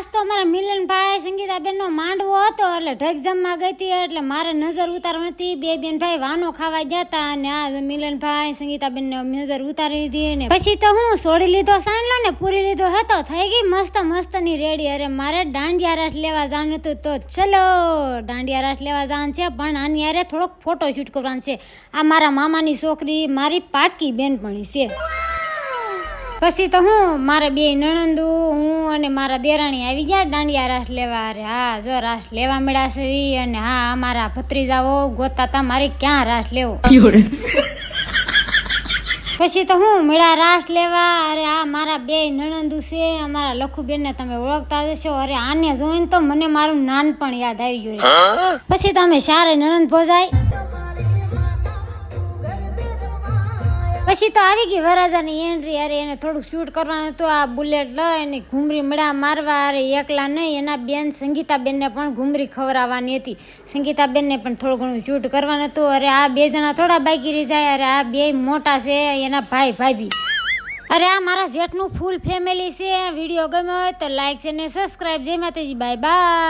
આજ તો અમારા મિલનભાઈ સંગીતાબેનનો માંડવો હતો એટલે ઢગજમમાં ગઈ હતી એટલે મારે નજર ઉતારવાની હતી. બે બેનભાઈ વાનો ખાવા ગયા હતા અને આ મિલનભાઈ સંગીતાબેનને નજર ઉતારી લીધી ને પછી તો હું છોડી લીધો સાંડલો ને પૂરી લીધો હતો. થઈ ગઈ મસ્ત મસ્તની રેડી. અરે મારે દાંડિયા રાસ લેવા જવાનું હતું તો ચલો દાંડિયા રાસ લેવા જવાનું છે, પણ આની યારે થોડોક ફોટો શૂટ કરવાનો છે. આ મારા મામાની છોકરી મારી પાકી બેનપણી છે. પછી તો હું મારા બે નણંદુ હું અને મારા દેરાણી આવી ગયા દાંડિયા રાસ લેવા. અરે હા જો રાસ લેવા મળ્યા છે અને હા અમારા ભત્રીજાઓ ગોતતા હતા મારે ક્યાં રાસ લેવો. પછી તો હું મળ્યા રાસ લેવા. અરે આ મારા બે નણંદુ છે અમારા લખુબેનને તમે ઓળખતા જશો. અરે આને જોઈને તો મને મારું નાનપણ યાદ આવી ગયું. પછી તો અમે સારે નણંદ ભોજાય. પછી તો આવી ગઈ વરરાજાની એન્ટ્રી. અરે એને થોડુંક શૂટ કરવાનું હતું. આ બુલેટ લઈને ઘૂમરી મળ્યા મારવા. અરે એકલા નહીં એના બેન સંગીતાબેનને પણ ઘૂમરી ખવડાવવાની હતી. સંગીતાબેનને પણ થોડું ઘણું શૂટ કરવાનું હતું. અરે આ બે જણા થોડા બાકી રહી જાય. અરે આ બે મોટા છે એના ભાઈ ભાભી. અરે આ મારા જેઠનું ફૂલ ફેમિલી છે. વિડીયો ગમ્યો હોય તો લાઈક છે ને સબસ્ક્રાઈબ. જય માતાજી, બાય બાય.